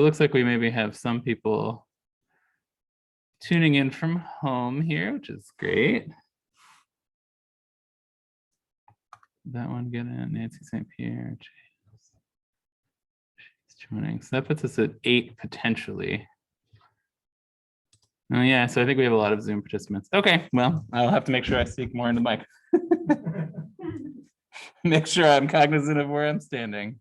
It looks like we maybe have some people tuning in from home here, which is great. That one get in, Nancy St. Pierre. She's joining. So that puts us at 8 potentially. Oh yeah, so I think we have a lot of Zoom participants. Okay, well, I'll have to make sure I speak more into the mic. Make sure I'm cognizant of where I'm standing.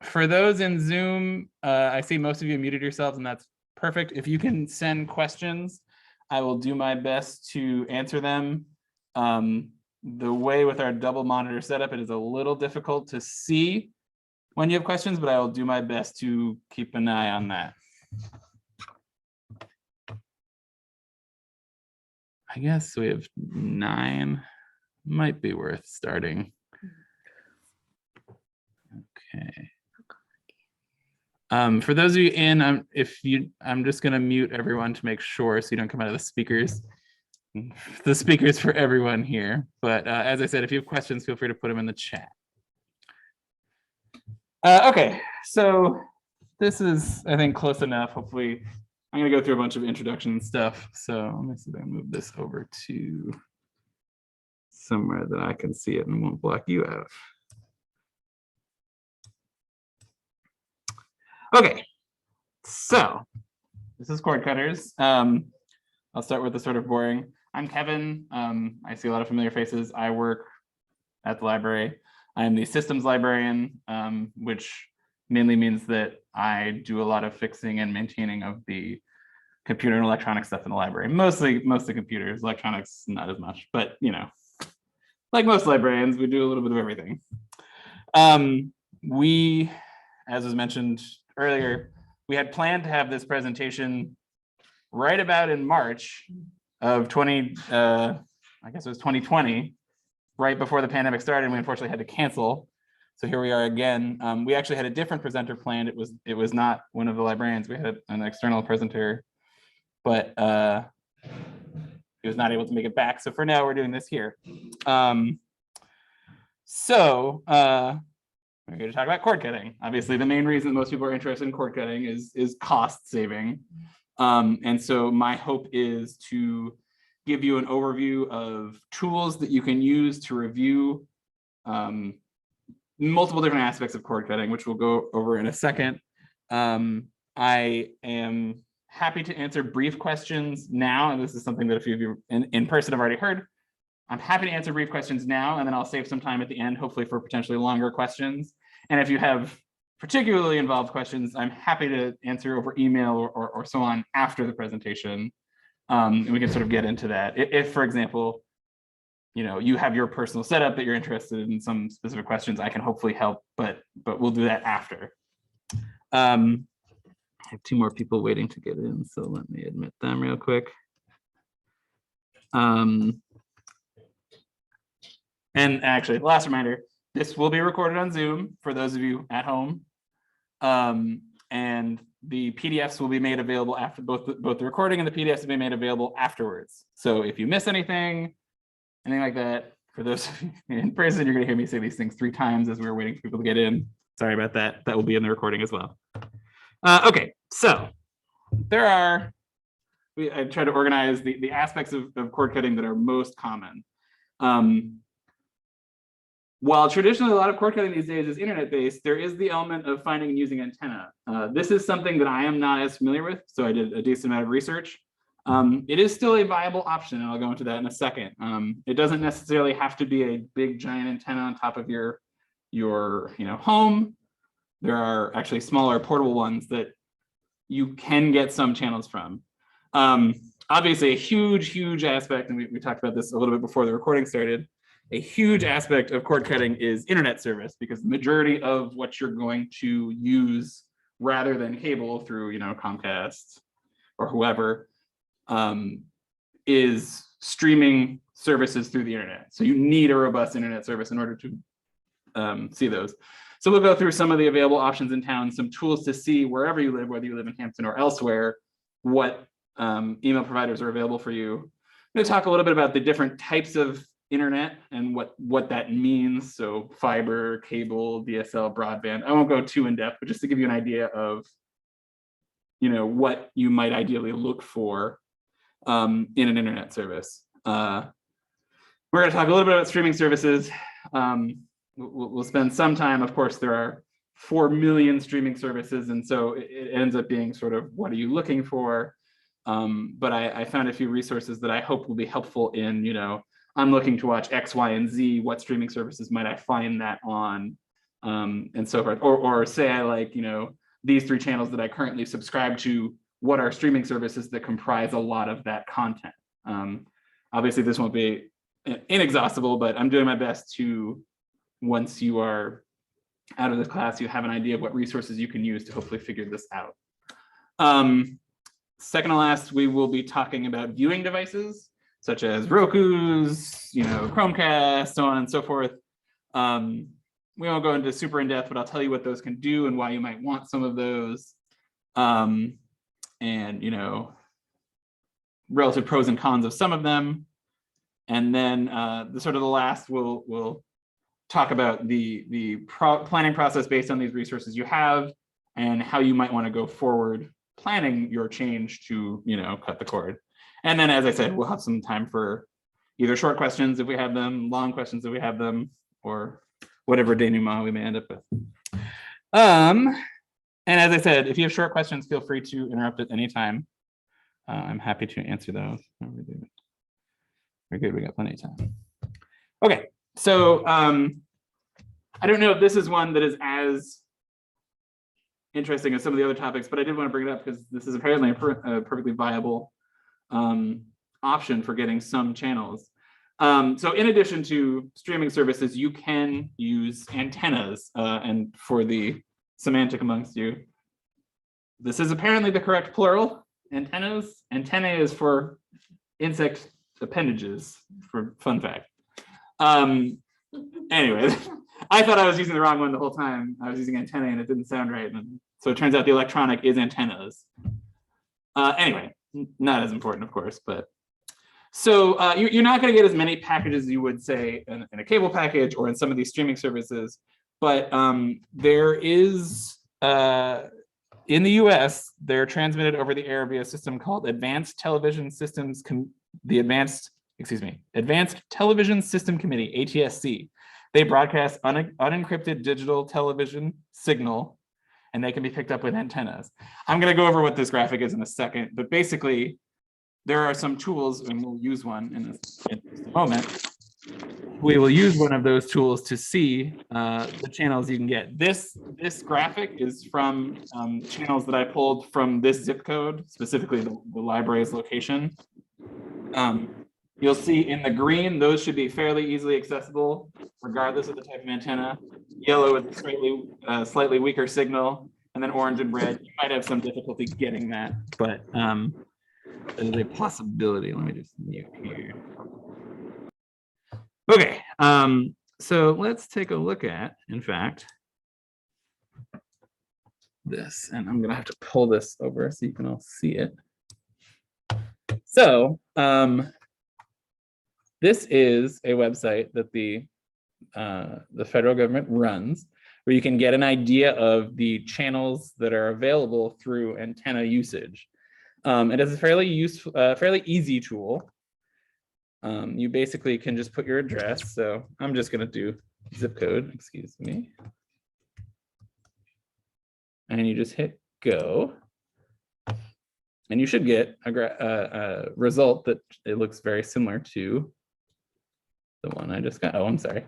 For those in Zoom, I see most of you muted yourselves, and that's perfect. If you can send questions, I will do my best to answer them. The way with our double monitor setup, it is a little difficult to see when you have questions, but I will do my best to keep an eye on that. I guess we have 9. Might be worth starting. Okay. For those of you in, I'm just going to mute everyone to make sure so you don't come out of the speakers. The speakers for everyone here. But as I said, if you have questions, feel free to put them in the chat. Okay, so this is, I think, close enough. Hopefully, I'm going to go through a bunch of introduction stuff. So let me see if I can move this over to somewhere that I can see it and won't block you out. Okay, so this is cord cutters. I'll start with the sort of boring. I'm Kevin. I see a lot of familiar faces. I work at the library. I'm the systems librarian, which mainly means that I do a lot of fixing and maintaining of the computer and electronic stuff in the library. Mostly computers, electronics, not as much, but you know, like most librarians, we do a little bit of everything. We, as was mentioned earlier, we had planned to have this presentation right about in March of I guess it was 2020, right before the pandemic started, and we unfortunately had to cancel. So here we are again. We actually had a different presenter planned. It was not one of the librarians. We had an external presenter, but he was not able to make it back. So for now, we're doing this here. We're going to talk about cord cutting. Obviously, the main reason most people are interested in cord cutting is cost saving. And so my hope is to give you an overview of tools that you can use to review multiple different aspects of cord cutting, which we'll go over in a second. I am happy to answer brief questions now, and this is something that a few of you in person have already heard. I'm happy to answer brief questions now, and then I'll save some time at the end, hopefully for potentially longer questions. And if you have particularly involved questions, I'm happy to answer over email or so on after the presentation. And we can sort of get into that. If, for example, you know, you have your personal setup that you're interested in some specific questions, I can hopefully help, but we'll do that after. I have 2 more people waiting to get in, so let me admit them real quick. And actually, last reminder, this will be recorded on Zoom for those of you at home. And the PDFs will be made available after both the recording and the PDFs will be made available afterwards. So if you miss anything like that, for those of you in person, you're going to hear me say these things 3 times as we were waiting for people to get in. Sorry about that. That will be in the recording as well. Okay, so there are, I try to organize the aspects of cord cutting that are most common. While traditionally a lot of cord cutting these days is internet-based, there is the element of finding and using antenna. This is something that I am not as familiar with, so I did a decent amount of research. It is still a viable option, and I'll go into that in a second. It doesn't necessarily have to be a big giant antenna on top of your home. There are actually smaller portable ones that you can get some channels from. Obviously, a huge aspect, and we talked about this a little bit before the recording started. A huge aspect of cord cutting is internet service, because the majority of what you're going to use rather than cable through, Comcast or whoever, is streaming services through the internet. So you need a robust internet service in order to see those. So we'll go through some of the available options in town, some tools to see wherever you live, whether you live in Hampton or elsewhere, what email providers are available for you. I'm going to talk a little bit about the different types of internet and what that means. So fiber, cable, DSL, broadband. I won't go too in depth, but just to give you an idea of, what you might ideally look for in an internet service. We're going to talk a little bit about streaming services. We'll spend some time. Of course, there are 4 million streaming services, and so it ends up being sort of, what are you looking for? But I found a few resources that I hope will be helpful in, I'm looking to watch X, Y, and Z. What streaming services might I find that on, and so forth? Or say I like, these 3 channels that I currently subscribe to. What are streaming services that comprise a lot of that content? Obviously, this won't be inexhaustible, but I'm doing my best to, once you are out of the class, you have an idea of what resources you can use to hopefully figure this out. Second to last, we will be talking about viewing devices, such as Roku's, Chromecast, so on and so forth. We won't go into super in depth, but I'll tell you what those can do and why you might want some of those. And, relative pros and cons of some of them. And then the last, we'll talk about the planning process based on these resources you have and how you might want to go forward planning your change to, cut the cord. And then, as I said, we'll have some time for either short questions if we have them, long questions if we have them, or whatever denouement we may end up with. And as I said, if you have short questions, feel free to interrupt at any time. I'm happy to answer those. We're good, we got plenty of time. Okay, so I don't know if this is one that is as interesting as some of the other topics, but I did want to bring it up because this is apparently a perfectly viable option for getting some channels. So in addition to streaming services, you can use antennas. And for the semantic amongst you, this is apparently the correct plural, antennas. Antennae is for insect appendages, for fun fact. Anyway, I thought I was using the wrong one the whole time. I was using antennae and it didn't sound right. And so it turns out the electronic is antennas. Anyway, not as important, of course, but so you're not going to get as many packages as you would say in a cable package or in some of these streaming services, but there is, in the US, they're transmitted over the air via a system called Advanced Television Systems, Advanced Television System Committee, ATSC. They broadcast unencrypted digital television signal, and they can be picked up with antennas. I'm going to go over what this graphic is in a second, but basically, there are some tools, and we'll use one in just a moment. We will use one of those tools to see the channels you can get. This graphic is from channels that I pulled from this zip code, specifically the library's location. You'll see in the green, those should be fairly easily accessible, regardless of the type of antenna. Yellow is a slightly weaker signal, and then orange and red, you might have some difficulty getting that, but there's a possibility. Let me just mute here. Okay, so let's take a look at, in fact, this, and I'm gonna have to pull this over so you can all see it. So this is a website that the federal government runs, where you can get an idea of the channels that are available through antenna usage. It is a fairly easy tool. You basically can just put your address. So I'm just going to do zip code, excuse me. And you just hit go. And you should get a result that it looks very similar to the one I just got. Oh, I'm sorry. I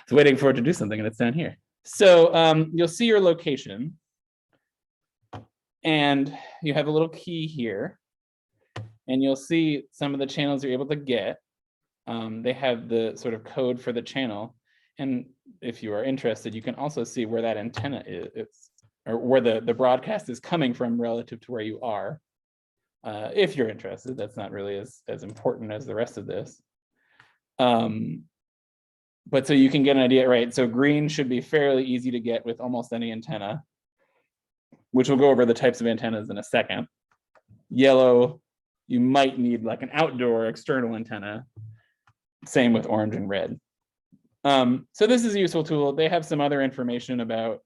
was waiting for it to do something and it's down here. So you'll see your location. And you have a little key here. And you'll see some of the channels you're able to get. They have the sort of code for the channel. And if you are interested, you can also see where that antenna is, or where the broadcast is coming from relative to where you are. If you're interested, that's not really as important as the rest of this. But so you can get an idea, right? So green should be fairly easy to get with almost any antenna, which we'll go over the types of antennas in a second. Yellow, you might need like an outdoor external antenna. same with orange and red. So this is a useful tool. They have some other information about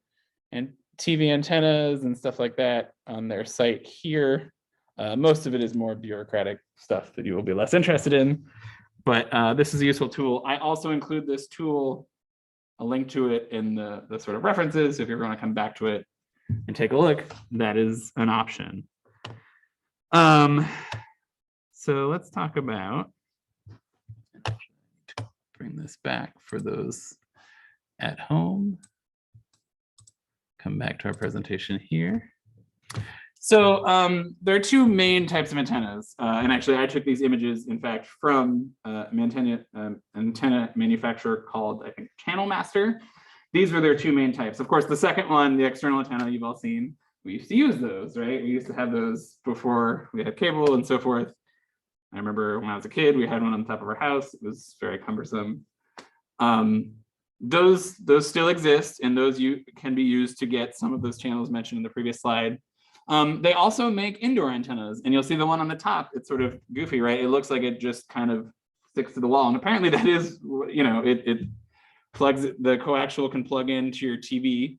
and TV antennas and stuff like that on their site here. Most of it is more bureaucratic stuff that you will be less interested in, but this is a useful tool. I also include this tool, a link to it in the sort of references. So if you ever want to come back to it and take a look, that is an option. So let's talk about, bring this back for those at home. Come back to our presentation here. So there are two main types of antennas. And actually I took these images, in fact, from an antenna manufacturer called, I think, Channel Master. These were their two main types. Of course, the second one, the external antenna, you've all seen. We used to use those, right? We used to have those before we had cable and so forth. I remember when I was a kid, we had one on the top of our house. It was very cumbersome. Those still exist, and those can be used to get some of those channels mentioned in the previous slide. They also make indoor antennas, and you'll see the one on the top. It's sort of goofy, right? It looks like it just kind of sticks to the wall, and apparently that is, it plugs, the coaxial can plug into your TV,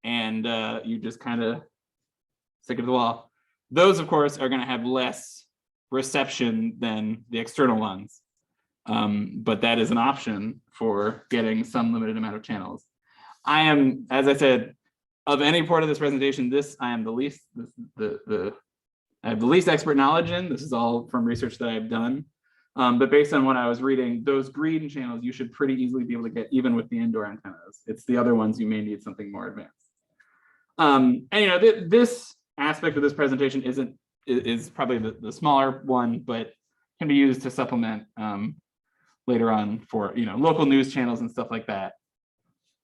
and you just kind of stick it to the wall. Those, of course, are going to have less reception than the external ones. But that is an option for getting some limited amount of channels. I am, as I said, of any part of this presentation, I am the least, I have the least expert knowledge in. This is all from research that I've done. But based on what I was reading, those green channels you should pretty easily be able to get even with the indoor antennas. It's the other ones you may need something more advanced. And this aspect of this presentation is probably the smaller one, but can be used to supplement later on for local news channels and stuff like that.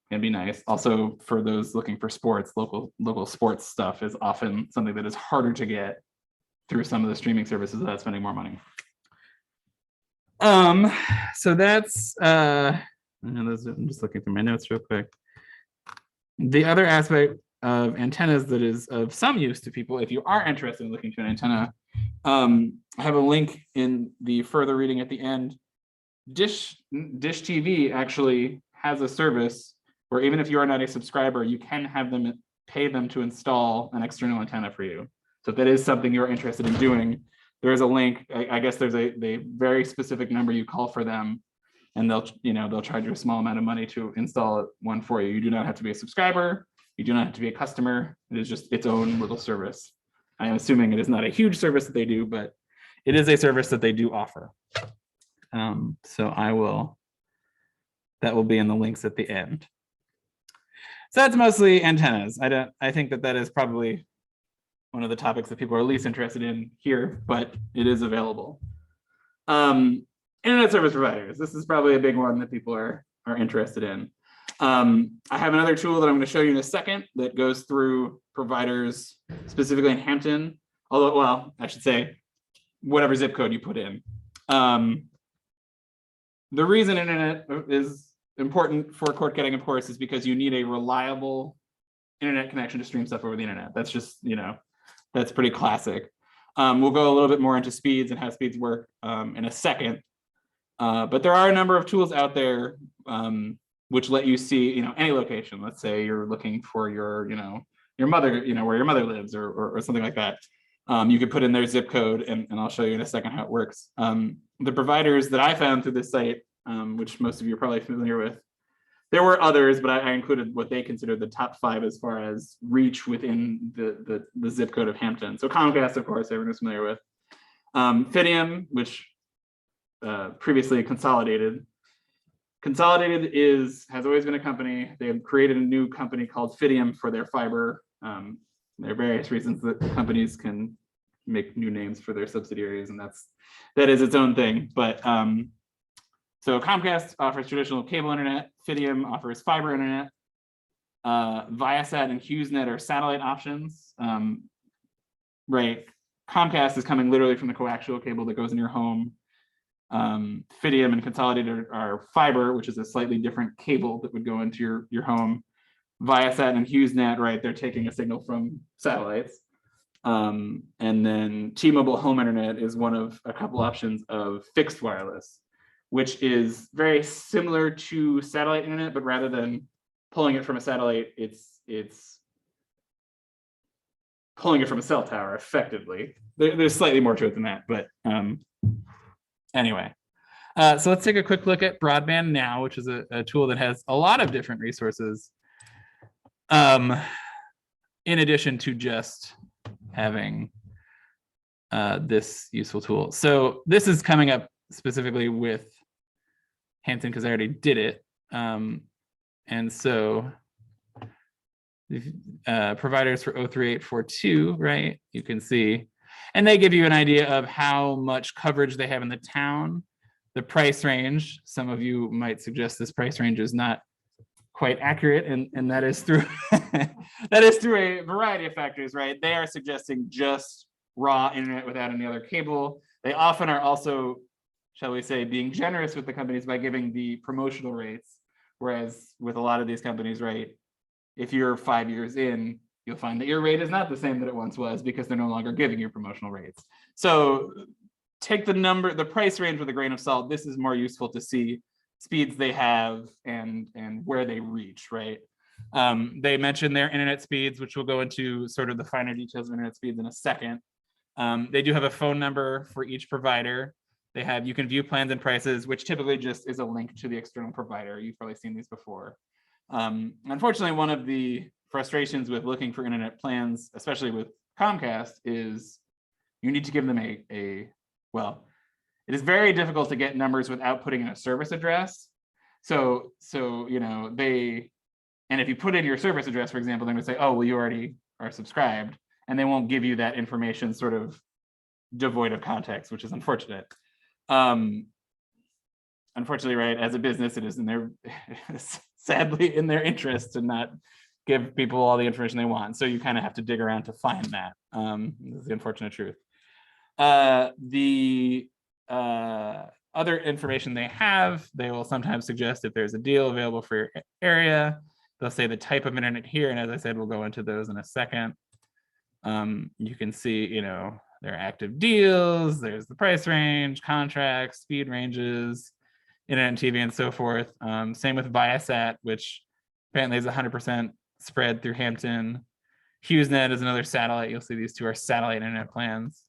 Can be nice. Also, for those looking for sports, local sports stuff is often something that is harder to get through some of the streaming services without spending more money. So that's I'm just looking through my notes real quick. The other aspect of antennas that is of some use to people, if you are interested in looking to an antenna, I have a link in the further reading at the end. Dish TV actually has a service where even if you are not a subscriber, you can have them pay them to install an external antenna for you. So if that is something you're interested in doing, there is a link. I guess there's a very specific number you call for them, and they'll charge you a small amount of money to install one for you. You do not have to be a subscriber. You do not have to be a customer. It is just its own little service. I am assuming it is not a huge service that they do, but it is a service that they do offer. So that will be in the links at the end. So that's mostly antennas. I think that is probably one of the topics that people are least interested in here, but it is available. Internet service providers. This is probably a big one that people are interested in. I have another tool that I'm going to show you in a second that goes through providers specifically in Hampton. Although, well, I should say whatever zip code you put in. The reason internet is important for cord cutting, of course, is because you need a reliable internet connection to stream stuff over the internet. That's just, that's pretty classic. We'll go a little bit more into speeds and how speeds work in a second. But there are a number of tools out there which let you see, any location. Let's say you're looking for your mother, where your mother lives or something like that. You could put in their zip code, and I'll show you in a second how it works. The providers that I found through this site, which most of you are probably familiar with, there were others, but I included what they considered the top 5 as far as reach within the zip code of Hampton. So Comcast, of course, everyone is familiar with. Fidium, which previously Consolidated. Consolidated has always been a company. They have created a new company called Fidium for their fiber. There are various reasons that companies can make new names for their subsidiaries, and that is its own thing. But so Comcast offers traditional cable internet. Fidium offers fiber internet. Viasat and HughesNet are satellite options. Right, Comcast is coming literally from the coaxial cable that goes in your home. Fidium and Consolidated are fiber, which is a slightly different cable that would go into your home. Viasat and HughesNet, right, they're taking a signal from satellites. And then T-Mobile Home Internet is one of a couple options of fixed wireless. which is very similar to satellite internet, but rather than pulling it from a satellite, it's pulling it from a cell tower effectively. There's slightly more to it than that, but anyway. So let's take a quick look at Broadband Now, which is a tool that has a lot of different resources in addition to just having this useful tool. So this is coming up specifically with Hampton because I already did it. And so providers for 03842, right? You can see, and they give you an idea of how much coverage they have in the town, the price range. Some of you might suggest this price range is not quite accurate, and that is through that is through a variety of factors, right? They are suggesting just raw internet without any other cable. They often are also, shall we say, being generous with the companies by giving the promotional rates, whereas with a lot of these companies, right, if you're 5 years in, you'll find that your rate is not the same that it once was because they're no longer giving you promotional rates. So take the price range with a grain of salt. This is more useful to see speeds they have and where they reach, right? They mentioned their internet speeds, which we'll go into sort of the finer details of internet speeds in a second. They do have a phone number for each provider. You can view plans and prices, which typically just is a link to the external provider. You've probably seen these before. Unfortunately, one of the frustrations with looking for internet plans, especially with Comcast, is you need to give them well, it is very difficult to get numbers without putting in a service address. So you know, and if you put in your service address, for example, they're going to say, oh, well, you already are subscribed, and they won't give you that information sort of devoid of context, which is unfortunate. Unfortunately, right, as a business, it is sadly in their interest to not give people all the information they want. So you kind of have to dig around to find that. This is the unfortunate truth. The other information they have, they will sometimes suggest if there's a deal available for your area. They'll say the type of internet here, and as I said, we'll go into those in a second. You can see, you know, their active deals, there's the price range, contracts, speed ranges, internet and TV, and so forth. Same with Viasat, which apparently is 100% spread through Hampton. HughesNet is another satellite. You'll see these two are satellite internet plans.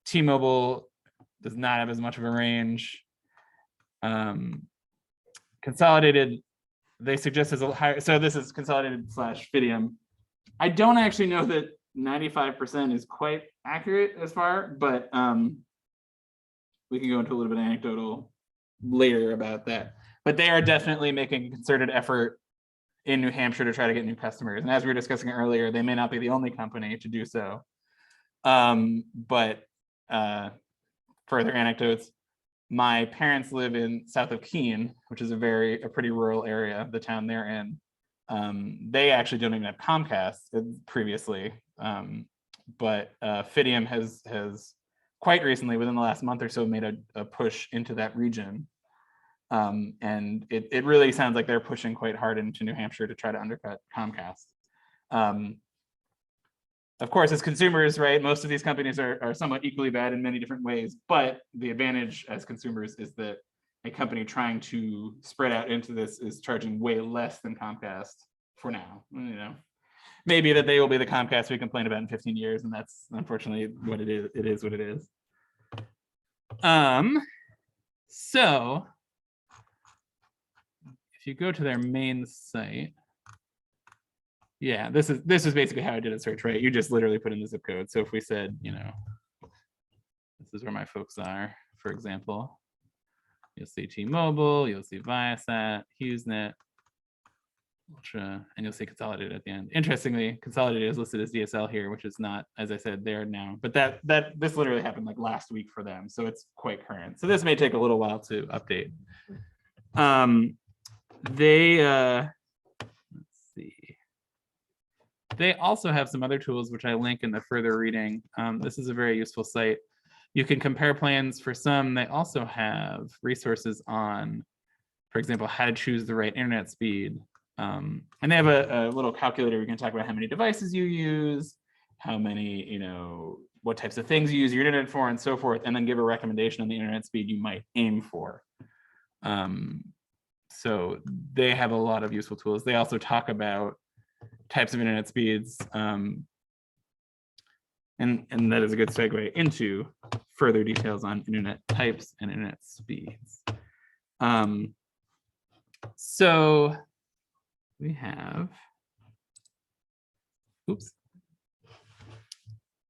T-Mobile does not have as much of a range. Consolidated, they suggest is a little higher. So this is Consolidated / Fidium. I don't actually know that 95% is quite accurate as far, but we can go into a little bit of anecdotal later about that. But they are definitely making a concerted effort in New Hampshire to try to get new customers. And as we were discussing earlier, they may not be the only company to do so. But further anecdotes, my parents live in south of Keene, which is a pretty rural area, the town they're in. They actually don't even have Comcast previously, but Fidium has quite recently, within the last month or so, made a push into that region. And it really sounds like they're pushing quite hard into New Hampshire to try to undercut Comcast. Of course, as consumers, right, most of these companies are somewhat equally bad in many different ways, but the advantage as consumers is that a company trying to spread out into this is charging way less than Comcast for now. You know, maybe that they will be the Comcast we complain about in 15 years, and that's unfortunately what it is. It is what it is. So if you go to their main site, yeah, this is basically how I did a search, right? You just literally put in the zip code. So if we said, you know, this is where my folks are, for example, you'll see T-Mobile, you'll see Viasat, HughesNet, Ultra, and you'll see Consolidated at the end. Interestingly, Consolidated is listed as DSL here, which is not, as I said, there now. But this literally happened like last week for them, so it's quite current. So this may take a little while to update. Let's see. They also have some other tools which I link in the further reading. This is a very useful site. You can compare plans for some. They also have resources on, for example, how to choose the right internet speed. And they have a little calculator. We can talk about how many devices you use, how many, you know, what types of things you use your internet for and so forth, and then give a recommendation on the internet speed you might aim for. So they have a lot of useful tools. They also talk about types of internet speeds, and that is a good segue into further details on internet types and internet speeds. So we have, oops.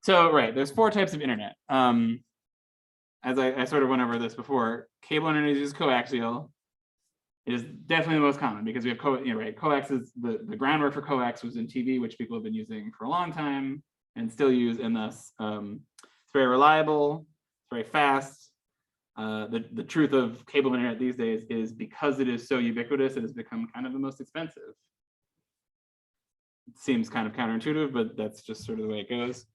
So right, there's 4 types of internet. As I sort of went over this before, cable internet is coaxial. It is definitely the most common because we have coax is the groundwork for coax was in TV, which people have been using for a long time and still use, and thus it's very reliable, it's very fast. The truth of cable internet these days is because it is so ubiquitous, it has become kind of the most expensive. It seems kind of counterintuitive, but that's just sort of the way it goes.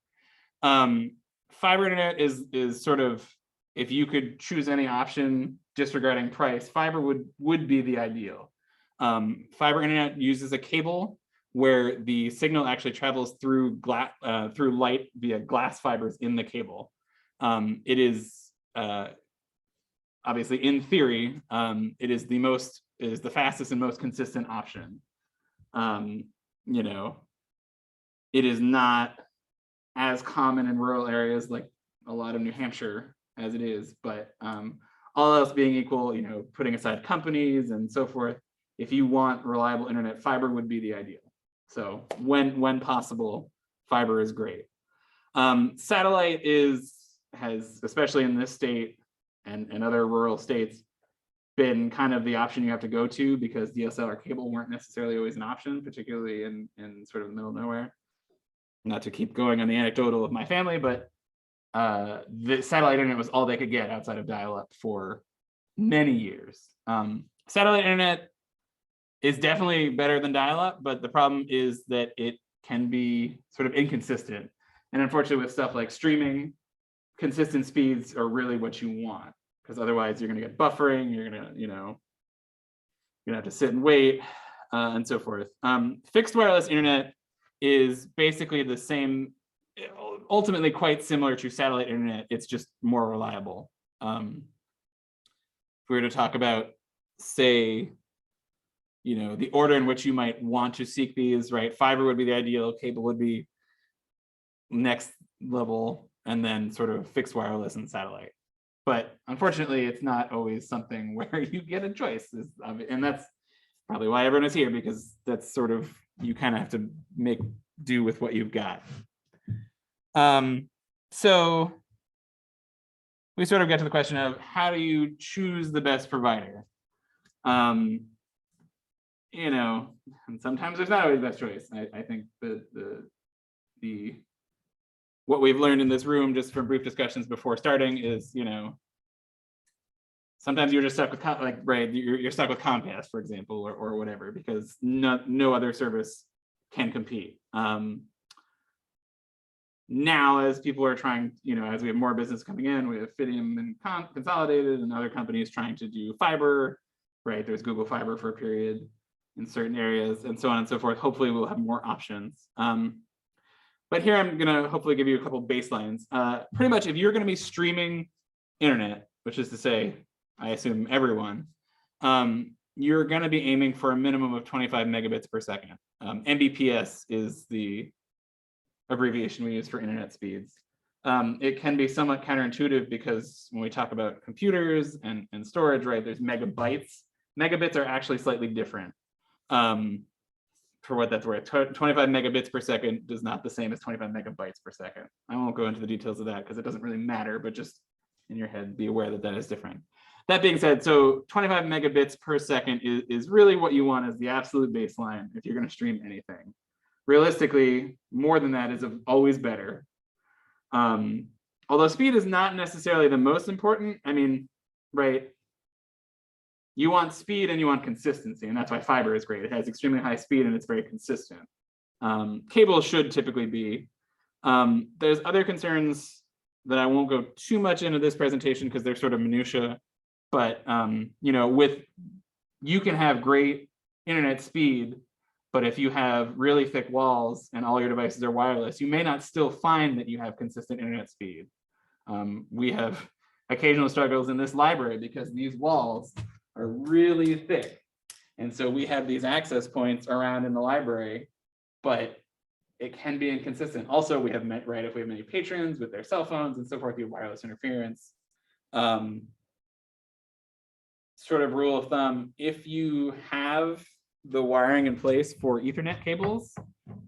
Fiber internet is sort of, if you could choose any option disregarding price, fiber would be the ideal. Fiber internet uses a cable where the signal actually travels through light via glass fibers in the cable. It is obviously, in theory, it is the fastest and most consistent option. You know, it is not as common in rural areas like a lot of New Hampshire as it is, but all else being equal, you know, putting aside companies and so forth, if you want reliable internet, fiber would be the ideal. So when possible, fiber is great. Satellite has, especially in this state and other rural states, been kind of the option you have to go to because DSL or cable weren't necessarily always an option, particularly in sort of the middle of nowhere. Not to keep going on the anecdotal of my family, but the satellite internet was all they could get outside of dial-up for many years. Satellite internet is definitely better than dial-up, but the problem is that it can be sort of inconsistent. And unfortunately, with stuff like streaming, consistent speeds are really what you want, because otherwise you're going to get buffering, you're going to, you're gonna have to sit and wait, and so forth. Fixed wireless internet is basically the same, ultimately quite similar to satellite internet. It's just more reliable. If we were to talk about, say, the order in which you might want to seek these, right? Fiber would be the ideal, cable would be next level, and then sort of fixed wireless and satellite. But unfortunately, it's not always something where you get a choice. And that's probably why everyone is here, because that's sort of, you kind of have to make do with what you've got. So we sort of get to the question of how do you choose the best provider? And sometimes there's not always the best choice. I think what we've learned in this room, just from brief discussions before starting, is sometimes you're just stuck with you're stuck with Comcast, for example, or whatever, because no other service can compete. Now, as people are trying, as we have more business coming in, we have Fidium and Consolidated and other companies trying to do fiber, right? There's Google Fiber for a period in certain areas, and so on and so forth. Hopefully we'll have more options. But here I'm gonna hopefully give you a couple baselines. Pretty much if you're gonna be streaming internet, which is to say, I assume everyone, you're gonna be aiming for a minimum of 25 megabits per second. Mbps is the abbreviation we use for internet speeds. It can be somewhat counterintuitive because when we talk about computers and storage, right, there's megabytes. Megabits are actually slightly different. For what that's worth, 25 megabits per second is not the same as 25 megabytes per second. I won't go into the details of that because it doesn't really matter, but just in your head, be aware that that is different. That being said, so 25 megabits per second is really what you want as the absolute baseline if you're going to stream anything. Realistically, more than that is always better. Although speed is not necessarily the most important. I mean, right? You want speed and you want consistency, and that's why fiber is great. It has extremely high speed and it's very consistent. Cable should typically be. There's other concerns that I won't go too much into this presentation because they're sort of minutia, but you can have great internet speed, But if you have really thick walls and all your devices are wireless, you may not still find that you have consistent internet speed. We have occasional struggles in this library because these walls are really thick. And so we have these access points around in the library, but it can be inconsistent. Also, we have right, if we have many patrons with their cell phones and so forth, you have wireless interference. Sort of rule of thumb, if you have the wiring in place for Ethernet cables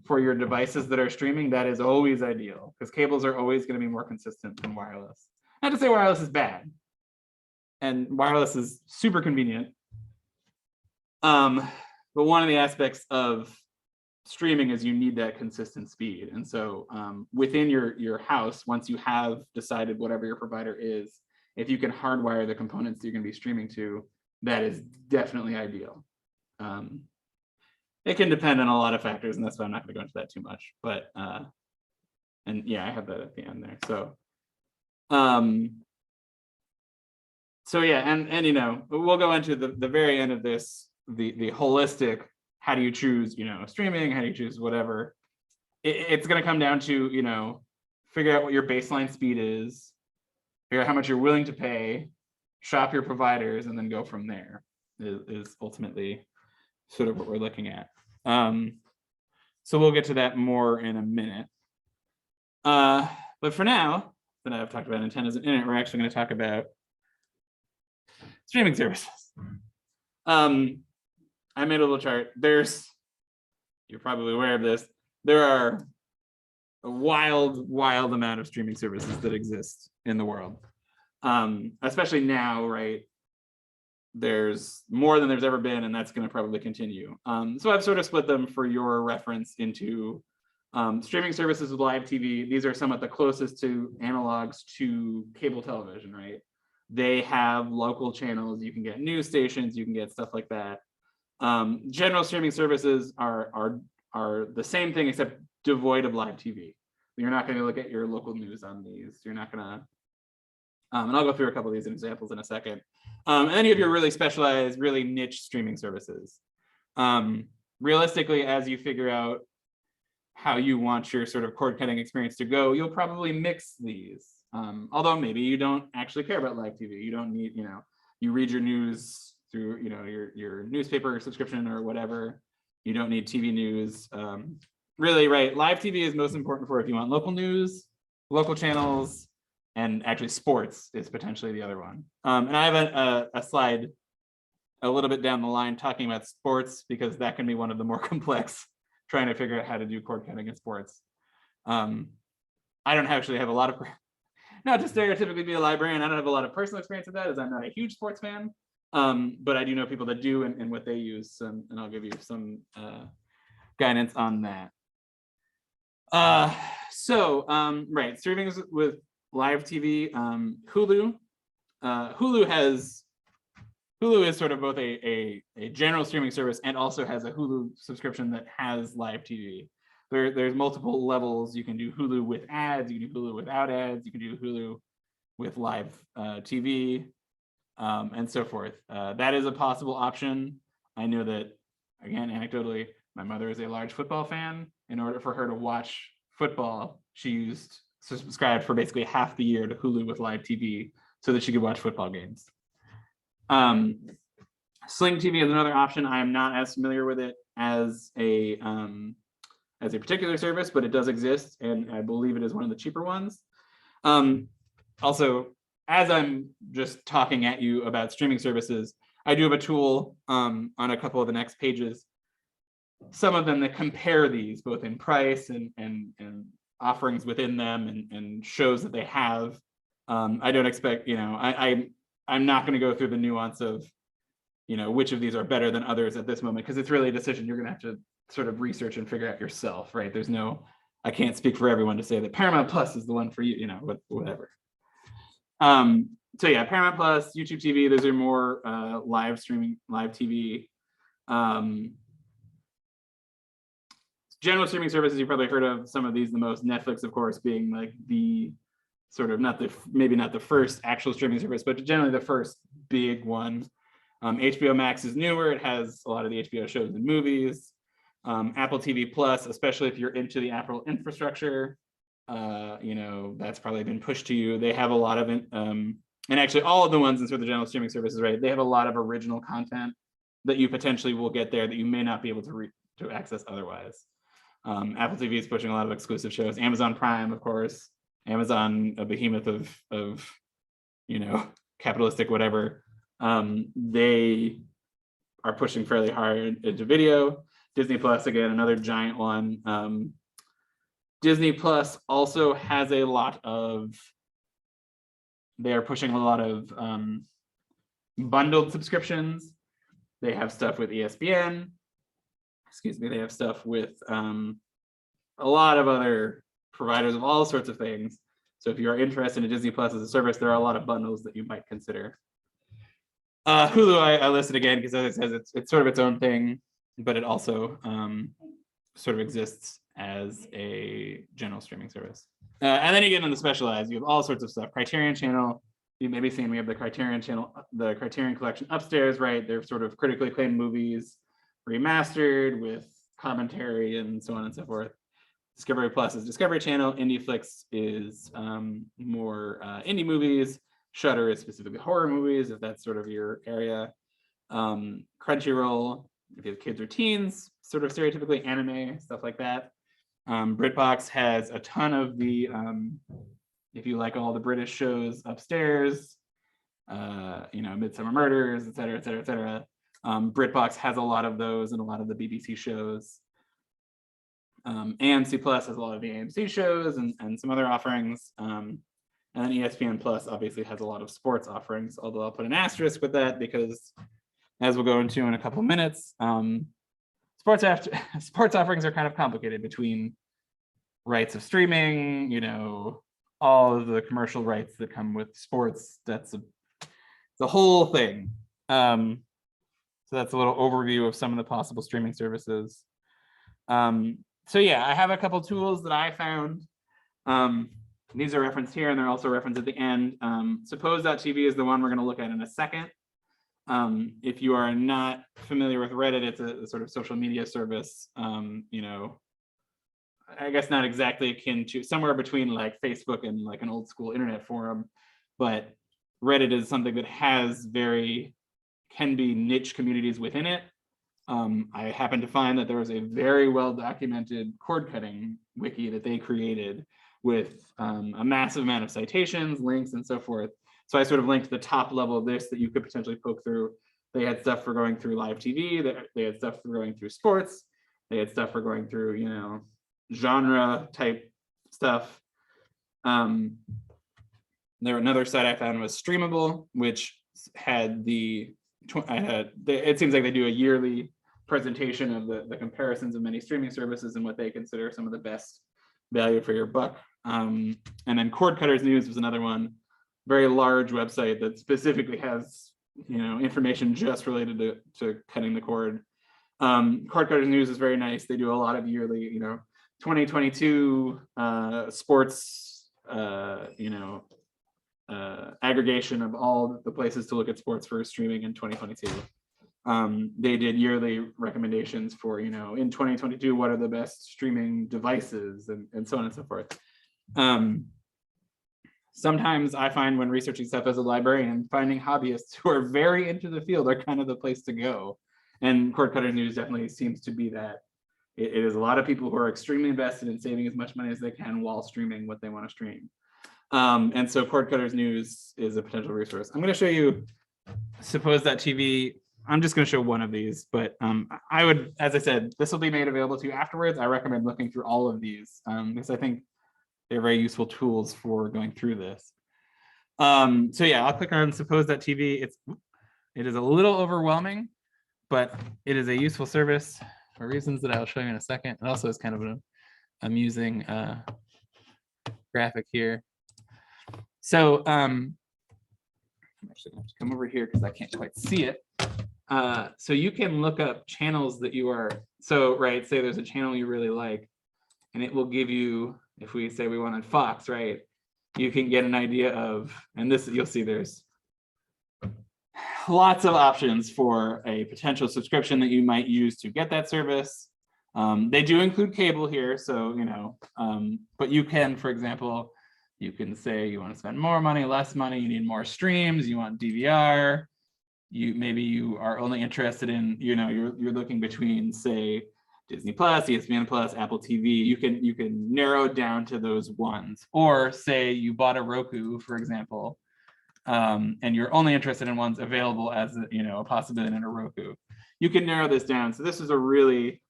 for your devices that are streaming, that is always ideal, because cables are always going to be more consistent than wireless. Not to say wireless is bad, and wireless is super convenient. But one of the aspects of streaming is you need that consistent speed. And so within your house, once you have decided whatever your provider is, if you can hardwire the components that you're going to be streaming to, that is definitely ideal. It can depend on a lot of factors, and that's why I'm not going to go into that too much. But and yeah, I have that at the end there. So so yeah, and you know, we'll go into the very end of this, the holistic, how do you choose, you know, streaming, how do you choose whatever. It's going to come down to, you know, figure out what your baseline speed is, figure out how much you're willing to pay, shop your providers, and then go from there is ultimately sort of what we're looking at. So we'll get to that more in a minute. But for now, that I've talked about antennas and internet, we're actually going to talk about streaming services. I made a little chart. You're probably aware of this, there are a wild amount of streaming services that exist in the world. Especially now, right? There's more than there's ever been, and that's going to probably continue. So I've sort of split them for your reference into streaming services with live TV. These are somewhat the closest to analogs to cable television, right? They have local channels. You can get news stations. You can get stuff like that. General streaming services are the same thing except devoid of live TV. You're not going to look at your local news on these. You're not going to. And I'll go through a couple of these examples in a second. Any of your really specialized, really niche streaming services. Realistically, as you figure out how you want your sort of cord cutting experience to go, you'll probably mix these. Although maybe you don't actually care about live TV. You don't need, you know, you read your news through, you know, your newspaper subscription or whatever. You don't need TV news. Really, right? Live TV is most important for if you want local news, local channels, and actually sports is potentially the other one. And I have a slide a little bit down the line talking about sports, because that can be one of the more complex, trying to figure out how to do cord cutting in sports. I don't actually have a lot of, not to stereotypically be a librarian, I don't have a lot of personal experience with that, as I'm not a huge sports fan. But I do know people that do and what they use, and I'll give you some guidance on that. Right, streaming with live TV, Hulu. Hulu is sort of both a general streaming service and also has a Hulu subscription that has live TV. There's multiple levels. You can do Hulu with ads, you can do Hulu without ads, you can do Hulu with live TV, and so forth. That is a possible option. I know that, again, anecdotally, my mother is a large football fan. In order for her to watch football, she subscribed for basically half the year to Hulu with live TV so that she could watch football games. Sling TV is another option. I am not as familiar with it as a particular service, but it does exist, and I believe it is one of the cheaper ones. Also, as I'm just talking at you about streaming services, I do have a tool on a couple of the next pages, some of them that compare these both in price and offerings within them and shows that they have. I don't expect, you know, I'm not going to go through the nuance of, you know, which of these are better than others at this moment, because it's really a decision you're going to have to sort of research and figure out yourself, right? There's no, I can't speak for everyone to say that Paramount Plus is the one for you, you know, whatever. So yeah, Paramount Plus, YouTube TV, those are more live streaming, live TV. General streaming services, you've probably heard of some of these the most. Netflix, of course, being like the sort of maybe not the first actual streaming service, but generally the first big one. HBO Max is newer. It has a lot of the HBO shows and movies. Apple TV Plus, especially if you're into the Apple infrastructure, that's probably been pushed to you. They have a lot of, and actually all of the ones in sort of the general streaming services, right? They have a lot of original content that you potentially will get there that you may not be able to access otherwise. Apple TV is pushing a lot of exclusive shows. Amazon Prime, of course. Amazon, a behemoth of capitalistic whatever. They are pushing fairly hard into video. Disney Plus, again, another giant one. Disney Plus also has they are pushing a lot of bundled subscriptions. They have stuff with ESPN. They have stuff with a lot of other providers of all sorts of things. So if you're interested in Disney Plus as a service, there are a lot of bundles that you might consider. Hulu, I listed again because, as I said, it's sort of its own thing, but it also sort of exists as a general streaming service. And then you get into the specialized. You have all sorts of stuff. Criterion Channel. You may be seeing we have the Criterion Channel, the Criterion Collection upstairs, right? They're sort of critically acclaimed movies remastered with commentary and so on and so forth. Discovery Plus is Discovery Channel. IndieFlix is more indie movies. Shudder is specifically horror movies, if that's sort of your area. Crunchyroll, if you have kids or teens, sort of stereotypically anime, stuff like that. BritBox has a ton of the, if you like all the British shows upstairs, Midsummer Murders, et cetera, et cetera, et cetera. BritBox has a lot of those and a lot of the BBC shows. AMC Plus has a lot of the AMC shows and some other offerings. And then ESPN Plus obviously has a lot of sports offerings, although I'll put an asterisk with that because, as we'll go into in a couple of minutes, sports offerings are kind of complicated between rights of streaming, all of the commercial rights that come with sports. That's the whole thing. So that's a little overview of some of the possible streaming services. So yeah, I have a couple tools that I found. These are referenced here, and they're also referenced at the end. Suppose.tv is the one we're going to look at in a second. If you are not familiar with Reddit, it's a sort of social media service, I guess not exactly akin to, somewhere between like Facebook and like an old school internet forum, but Reddit is something that has can be niche communities within it. I happen to find that there was a very well documented cord cutting wiki that they created with a massive amount of citations, links, and so forth. So I sort of linked the top level of this that you could potentially poke through. They had stuff for going through live TV. They had stuff for going through sports. They had stuff for going through, genre type stuff. Another site I found was Streamable, which had it seems like they do a yearly presentation of the comparisons of many streaming services and what they consider some of the best value for your buck. And then Cord Cutters News was another one, very large website that specifically has information just related to cutting the cord. Cord Cutters News is very nice. They do a lot of yearly 2022 sports aggregation of all the places to look at sports for streaming in 2022. They did yearly recommendations for in 2022 what are the best streaming devices and so on and so forth. Sometimes I find when researching stuff as a librarian, finding hobbyists who are very into the field are kind of the place to go. And Cord Cutter News definitely seems to be that. It is a lot of people who are extremely invested in saving as much money as they can while streaming what they want to stream. And so Cord Cutters News is a potential resource. I'm going to show you Suppose.tv. I'm just going to show one of these, but I would, as I said, this will be made available to you afterwards. I recommend looking through all of these because I think they're very useful tools for going through this. So yeah, I'll click on Suppose.tv. It is a little overwhelming, but it is a useful service for reasons that I'll show you in a second. It also is kind of an amusing graphic here. So I'm actually going to come over here because I can't quite see it. So you can look up channels that you are, say there's a channel you really like, and it will give you, if we say we wanted Fox, right? You can get an idea of, and this you'll see there's lots of options for a potential subscription that you might use to get that service. They do include cable here, so but you can, for example, you can say you want to spend more money, less money, you need more streams, you want DVR, maybe you are only interested in, you're looking between, say, Disney Plus, ESPN Plus, Apple TV. You can narrow it down to those ones. Or say you bought a Roku, for example, and you're only interested in ones available as a possibility in a Roku. You can narrow this down. So this is a really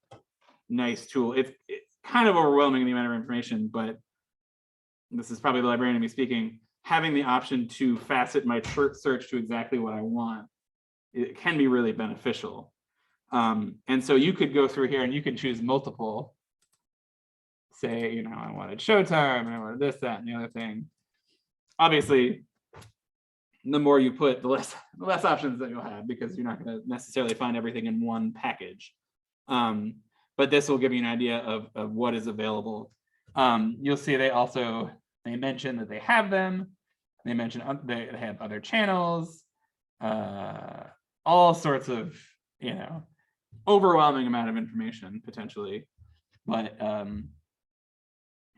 nice tool. It's kind of overwhelming, the amount of information, but this is probably the librarian of me speaking. Having the option to facet my search to exactly what I want, it can be really beneficial. And so you could go through here and you can choose multiple. Say, I wanted Showtime and I wanted this, that, and the other thing. Obviously, the more you put, the less options that you'll have, because you're not going to necessarily find everything in one package. But this will give you an idea of what is available. You'll see they mention that they have them. They mention they have other channels, all sorts of, overwhelming amount of information potentially. But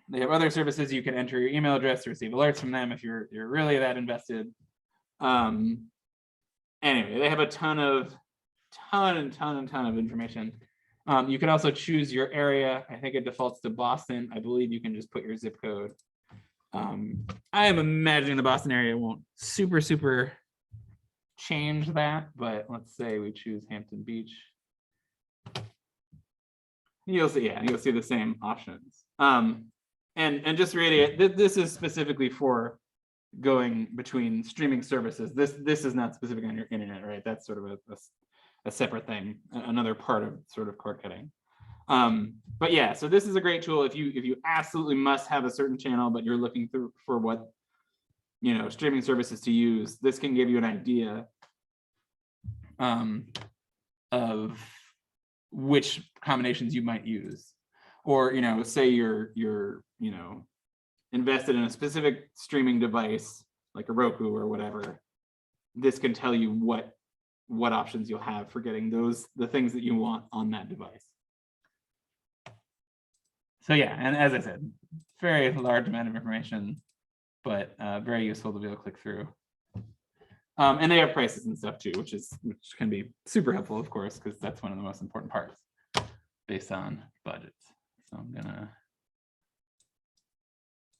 they have other services. You can enter your email address to receive alerts from them if you're really that invested. Anyway, they have a ton of information. You can also choose your area. I think it defaults to Boston. I believe you can just put your zip code. I am imagining the Boston area won't super change that, but let's say we choose Hampton Beach. You'll see the same options. And just to reiterate, this is specifically for going between streaming services. This is not specific on your internet, right? That's sort of a separate thing, another part of sort of cord cutting. But yeah, so this is a great tool if you absolutely must have a certain channel, but you're looking for what streaming services to use. This can give you an idea of which combinations you might use, or say you're invested in a specific streaming device like a Roku or whatever. This can tell you what options you'll have for getting the things that you want on that device. So yeah, and as I said, very large amount of information, but very useful to be able to click through. And they have prices and stuff too, which can be super helpful, of course, because that's one of the most important parts based on budgets. So I'm gonna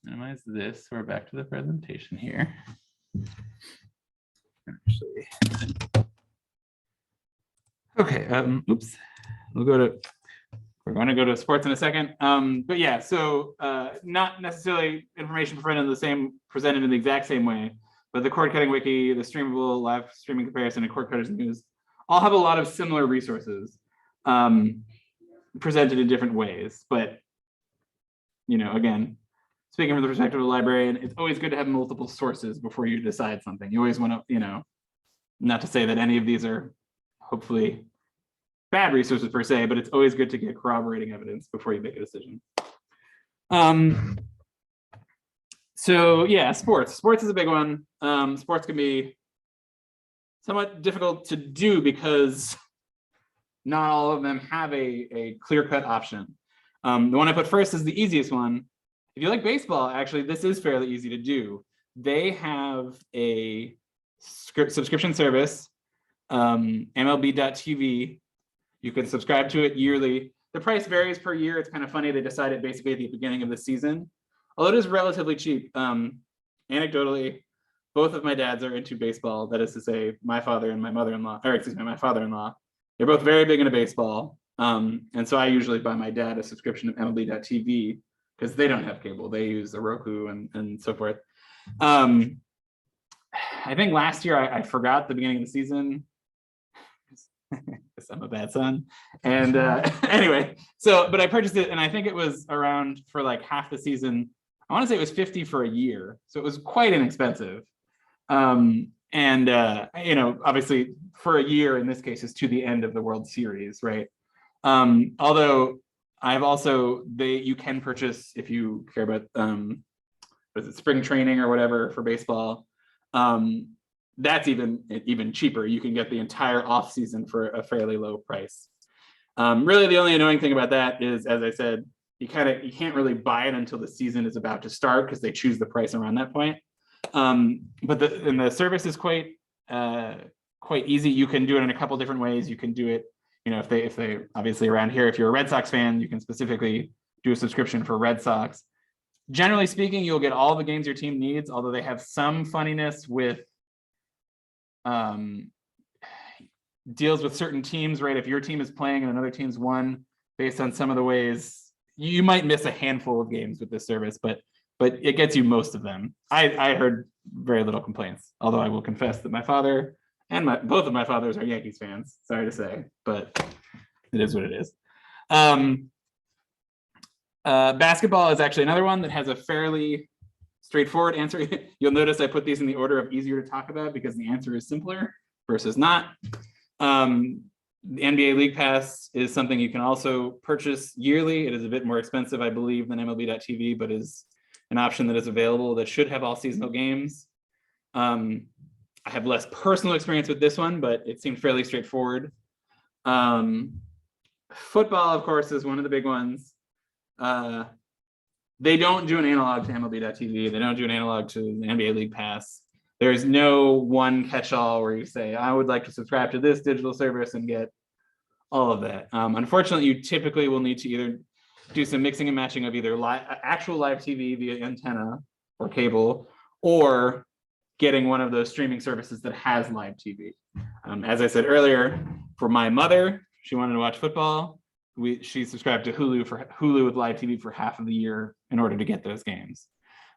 minimize this. We're back to the presentation here. Actually, okay. Oops. We're going to go to sports in a second. But yeah, so not necessarily information presented in the exact same way, but the cord cutting wiki, the streamable live streaming comparison, and cord cutters news all have a lot of similar resources presented in different ways. But again, speaking from the perspective of a librarian, it's always good to have multiple sources before you decide something. You always want to, not to say that any of these are hopefully bad resources per se, but it's always good to get corroborating evidence before you make a decision. So yeah, sports is a big one. Sports can be somewhat difficult to do because not all of them have a clear-cut option. The one I put first is the easiest one. If you like baseball, actually, this is fairly easy to do. They have a subscription service, MLB.TV. You can subscribe to it yearly. The price varies per year. It's kind of funny. They decide it basically at the beginning of the season, although it is relatively cheap. Anecdotally, both of my dads are into baseball. That is to say, my father and my mother-in-law, or excuse me, my father-in-law. They're both very big into baseball. And so I usually buy my dad a subscription of MLB.TV because they don't have cable. They use the Roku and so forth. I think last year I forgot the beginning of the season. I'm a bad son. And anyway, but I purchased it and I think it was around for like half the season. I want to say it was $50 for a year. So it was quite inexpensive. Obviously for a year in this case is to the end of the World Series, right? Although you can purchase if you care about spring training or whatever for baseball. That's even cheaper. You can get the entire off season for a fairly low price. Really, the only annoying thing about that is, as I said, you can't really buy it until the season is about to start because they choose the price around that point. But the service is quite easy. You can do it in a couple different ways. You can do it, if they obviously around here, if you're a Red Sox fan, you can specifically do a subscription for Red Sox. Generally speaking, you'll get all the games your team needs, although they have some funniness with deals with certain teams, right? If your team is playing and another team's won, based on some of the ways, you might miss a handful of games with this service, but it gets you most of them. I heard very little complaints, although I will confess that my father and both of my fathers are Yankees fans, sorry to say, but it is what it is. Basketball is actually another one that has a fairly straightforward answer. You'll notice I put these in the order of easier to talk about because the answer is simpler versus not. The NBA League Pass is something you can also purchase yearly. It is a bit more expensive, I believe, than MLB.TV, but is an option that is available that should have all seasonal games. I have less personal experience with this one, but it seemed fairly straightforward. Football, of course, is one of the big ones. They don't do an analog to MLB.TV. They don't do an analog to the NBA League Pass. There's no one catch-all where you say, I would like to subscribe to this digital service and get all of that. Unfortunately, you typically will need to either do some mixing and matching of either actual live TV via antenna or cable, or getting one of those streaming services that has live TV. As I said earlier, for my mother, she wanted to watch football. She subscribed to Hulu with live TV for half of the year in order to get those games.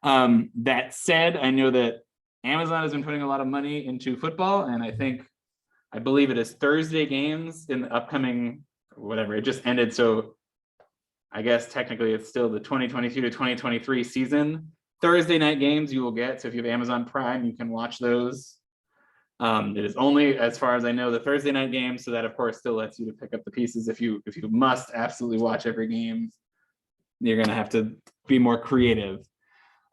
That said, I know that Amazon has been putting a lot of money into football, and I believe it is Thursday games in the upcoming, whatever, it just ended. So I guess technically it's still the 2022 to 2023 season. Thursday night games you will get. So if you have Amazon Prime, you can watch those. It is only, as far as I know, the Thursday night games. So that of course still lets you to pick up the pieces. If you must absolutely watch every game, you're going to have to be more creative.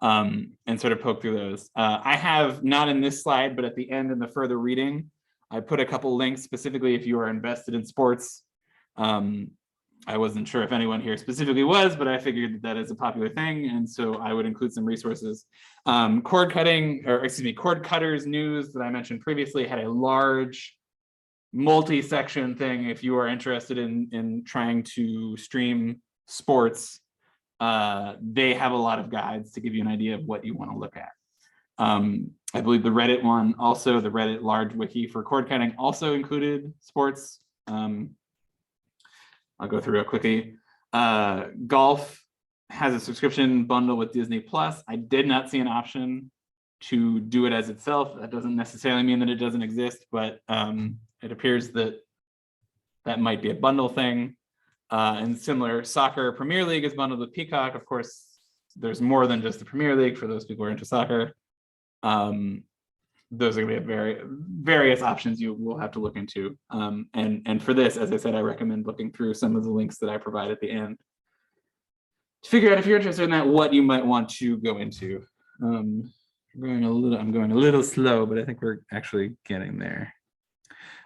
And sort of poke through those. I have, not in this slide, but at the end in the further reading, I put a couple links specifically if you are invested in sports. I wasn't sure if anyone here specifically was, but I figured that is a popular thing, and so I would include some resources. Cord Cutters News that I mentioned previously had a large multi-section thing if you are interested in trying to stream sports. They have a lot of guides to give you an idea of what you want to look at. I believe the Reddit one, also the Reddit large wiki for cord cutting, also included sports. I'll go through it quickly. Golf has a subscription bundle with Disney Plus. I did not see an option to do it as itself. That doesn't necessarily mean that it doesn't exist, but it appears that that might be a bundle thing. And similar, Soccer Premier League is bundled with Peacock. Of course, there's more than just the Premier League for those people who are into soccer. Those are going to be various options you will have to look into. And for this, as I said, I recommend looking through some of the links that I provide at the end to figure out, if you're interested in that, what you might want to go into. I'm going a little slow, but I think we're actually getting there.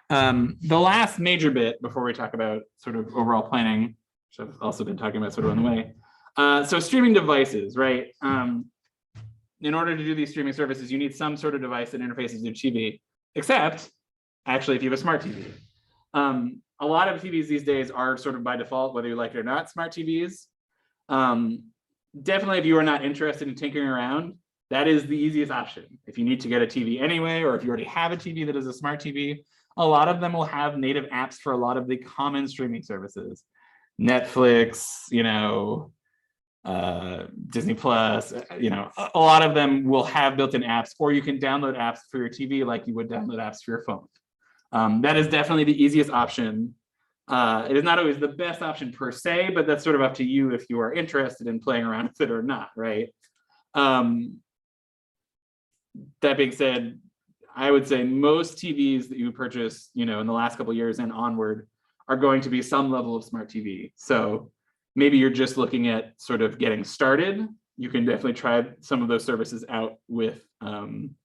The last major bit before we talk about sort of overall planning, which I've also been talking about sort of on the way. So streaming devices, right? In order to do these streaming services, you need some sort of device that interfaces with TV, except actually if you have a smart TV. A lot of TVs these days are sort of by default, whether you like it or not, smart TVs. Definitely if you are not interested in tinkering around, that is the easiest option. If you need to get a TV anyway, or if you already have a TV that is a smart TV, a lot of them will have native apps for a lot of the common streaming services. Netflix, Disney Plus, a lot of them will have built-in apps, or you can download apps for your TV like you would download apps for your phone. That is definitely the easiest option. It is not always the best option per se, but that's sort of up to you if you are interested in playing around with it or not, right? That being said, I would say most TVs that you purchase, in the last couple of years and onward are going to be some level of smart TV. So maybe you're just looking at sort of getting started. You can definitely try some of those services out with the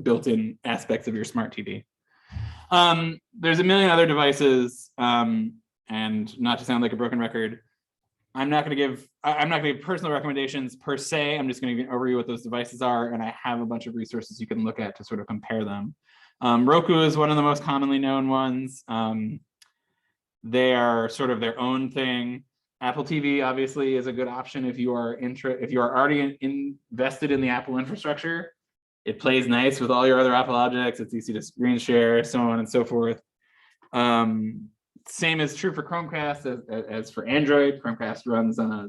built-in aspects of your smart TV. There's a million other devices, and not to sound like a broken record, I'm not going to give personal recommendations per se. I'm just going to give an overview what those devices are, and I have a bunch of resources you can look at to sort of compare them. Roku is one of the most commonly known ones. They are sort of their own thing. Apple TV obviously is a good option if you are already invested in the Apple infrastructure. It plays nice with all your other Apple objects. It's easy to screen share, so on and so forth. Same is true for Chromecast as for Android. Chromecast runs on a,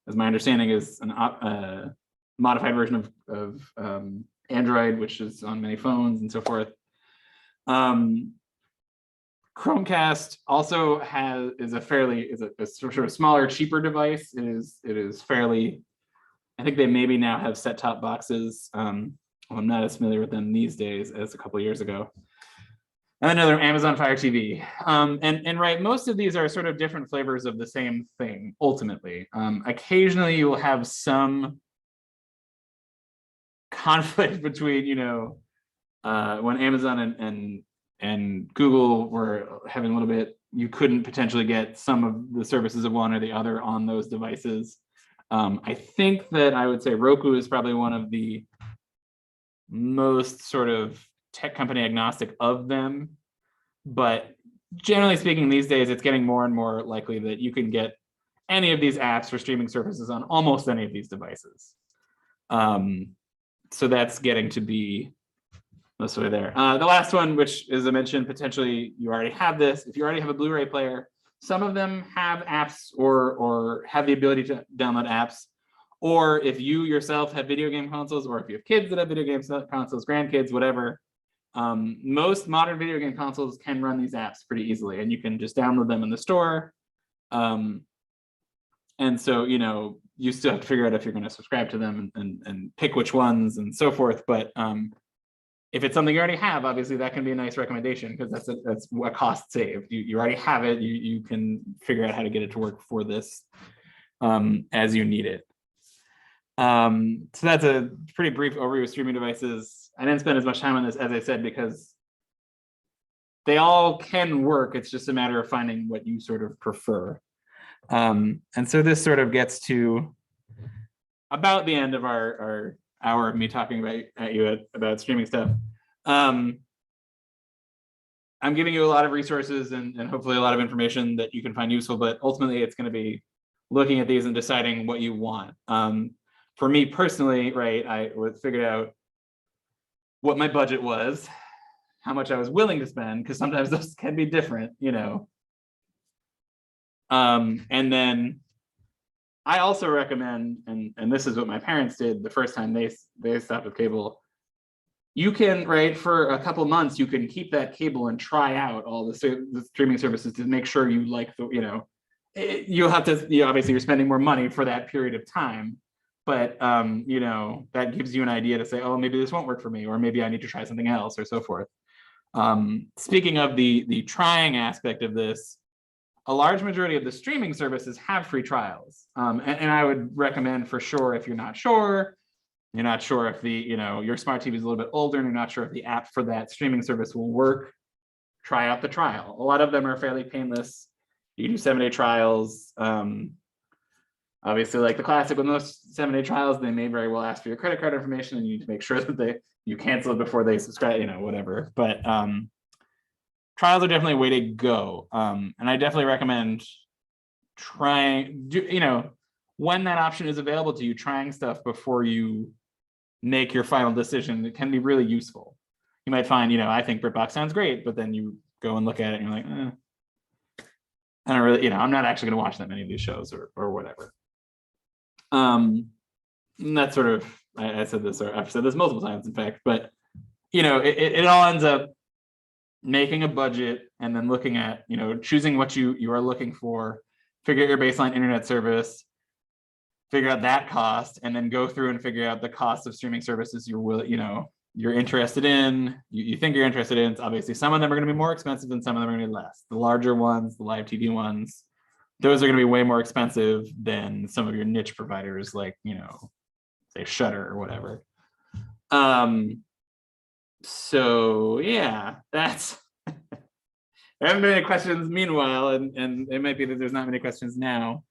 as my understanding is, a modified version of Android, which is on many phones and so forth. Chromecast also is a sort of smaller, cheaper device. It is fairly, I think they maybe now have set-top boxes. I'm not as familiar with them these days as a couple of years ago. And another Amazon Fire TV. And right, most of these are sort of different flavors of the same thing, ultimately. Occasionally you will have some conflict between, when Amazon and Google were having a little bit, you couldn't potentially get some of the services of one or the other on those devices. I think that I would say Roku is probably one of the most sort of tech company agnostic of them, but generally speaking, these days it's getting more and more likely that you can get any of these apps for streaming services on almost any of these devices. So that's getting to be most of the way there. The last one, which as I mentioned, potentially you already have this. If you already have a Blu-ray player, some of them have apps or have the ability to download apps. Or if you yourself have video game consoles, or if you have kids that have video game consoles, grandkids, whatever, most modern video game consoles can run these apps pretty easily, and you can just download them in the store. And so, you still have to figure out if you're going to subscribe to them and pick which ones and so forth. But if it's something you already have, obviously that can be a nice recommendation, because that's a cost saved. You already have it. You can figure out how to get it to work for this as you need it. So that's a pretty brief overview of streaming devices. I didn't spend as much time on this, as I said, because they all can work. It's just a matter of finding what you sort of prefer. And so this sort of gets to about the end of our hour of me talking about streaming stuff. I'm giving you a lot of resources and hopefully a lot of information that you can find useful, but ultimately it's going to be looking at these and deciding what you want. For me personally, right, I figured out what my budget was, how much I was willing to spend, because sometimes those can be different, And then I also recommend, and this is what my parents did the first time they stopped with cable. You can, right, for a couple of months, you can keep that cable and try out all the streaming services to make sure you like you'll have to, obviously you're spending more money for that period of time. But that gives you an idea to say, oh, maybe this won't work for me, or maybe I need to try something else, or so forth. Speaking of the trying aspect of this, a large majority of the streaming services have free trials, and I would recommend for sure, if you're not sure if your smart TV is a little bit older and you're not sure if the app for that streaming service will work, try out the trial. A lot of them are fairly painless. You can do 7-day trials. Obviously, like the classic with most 7-day trials, they may very well ask for your credit card information, and you need to make sure that you cancel it before they subscribe, whatever. But trials are definitely a way to go. And I definitely recommend when that option is available to you, trying stuff before you make your final decision. It can be really useful. You might find, I think BritBox sounds great, but then you go and look at it and you're like, I don't really, I'm not actually going to watch that many of these shows or whatever. And that's sort of, I said this, or I've said this multiple times, in fact, but it all ends up making a budget and then looking at, choosing what you are looking for, figure out your baseline internet service, figure out that cost, and then go through and figure out the cost of streaming services you're interested in, you think you're interested in. Obviously, some of them are going to be more expensive and some of them are going to be less. The larger ones, the live TV ones, those are going to be way more expensive than some of your niche providers, like, say Shudder or whatever. So yeah, that's There haven't been any questions meanwhile, and it might be that there's not many questions now.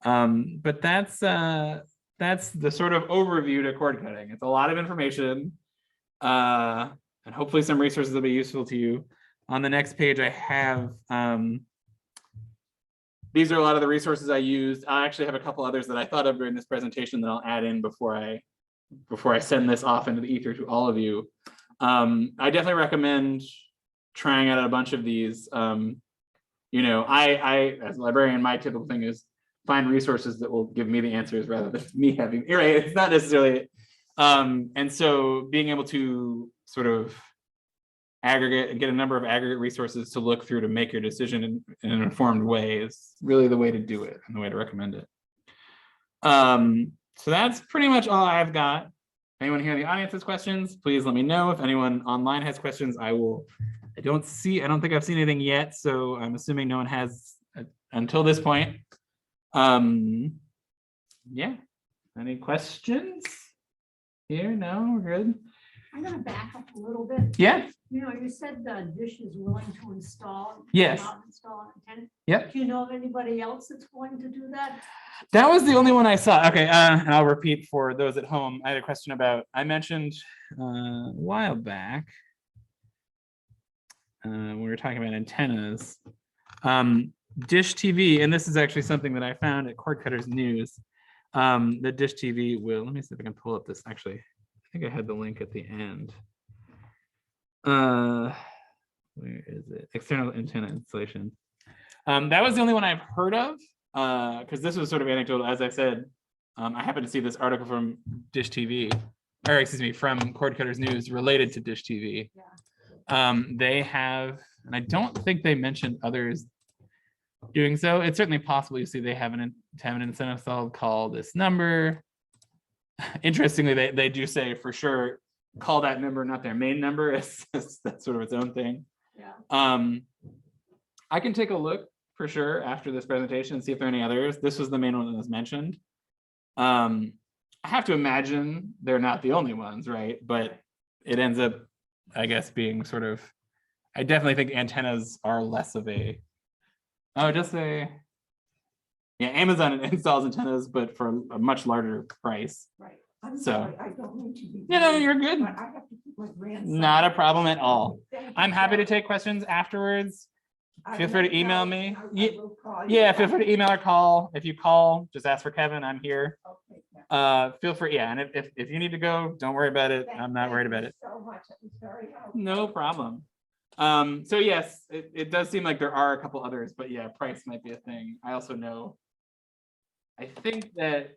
But that's the sort of overview to cord cutting. It's a lot of information, and hopefully some resources will be useful to you. On the next page, I have these are a lot of the resources I used. I actually have a couple others that I thought of during this presentation that I'll add in before I send this off into the ether to all of you. I definitely recommend trying out a bunch of these. You know, I as a librarian, my typical thing is find resources that will give me the answers rather than me having, right? It's not necessarily, and so being able to sort of aggregate and get a number of aggregate resources to look through to make your decision in an informed way is really the way to do it and the way to recommend it. So that's pretty much all I've got. If anyone here in the audience has questions, please let me know. If anyone online has questions, I don't think I've seen anything yet, so I'm assuming no one has until this point. Yeah, any questions here? No, we're good. I'm going to back up a little bit. Yeah. You know, you said the Dish is willing to install. Yes. Install an antenna. Yep. Do you know of anybody else that's willing to do that? That was the only one I saw. Okay, and I'll repeat for those at home. I had a question about, I mentioned a while back when we were talking about antennas, Dish TV, and this is actually something that I found at Cord Cutters News. The Dish TV will, let me see if I can pull up this. Actually, I think I had the link at the end. Where is it? External antenna installation. That was the only one I've heard of, because this was sort of anecdotal. As I said, I happened to see this article from Dish TV, or excuse me, from Cord Cutters News related to Dish TV. Yeah. They have, and I don't think they mentioned others doing so. It's certainly possible. You see, they have an incentive installed. Call this number. Interestingly, they do say for sure call that number, not their main number. That's sort of its own thing. Yeah. I can take a look for sure after this presentation and see if there are any others. This was the main one that was mentioned. I have to imagine they're not the only ones, right? But it ends up, I guess, being sort of, I definitely think antennas are less of a, yeah, Amazon installs antennas, but for a much larger price. Right. I'm sorry, I don't mean to be. No, you're good. But I have to keep my grandson. Not a problem at all. I'm happy to take questions afterwards. Feel free to email me. Yeah, feel free to email or call. If you call, just ask for Kevin. I'm here. Okay. Feel free. Yeah, and if you need to go, don't worry about it. I'm not worried about it. So much. It was very helpful. No problem. So yes, it does seem like there are a couple others, but yeah, price might be a thing. I also know, I think that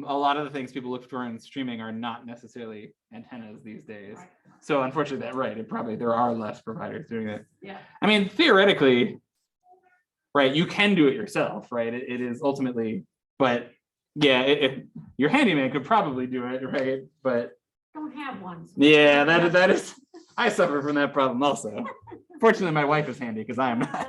a lot of the things people look for in streaming are not necessarily antennas these days. Right. So unfortunately, there are less providers doing it. Yeah. I mean, theoretically, right, you can do it yourself, right? It is ultimately, but yeah, your handyman could probably do it, right? But don't have one. So yeah, that is, I suffer from that problem also. Fortunately, my wife is handy because I am not.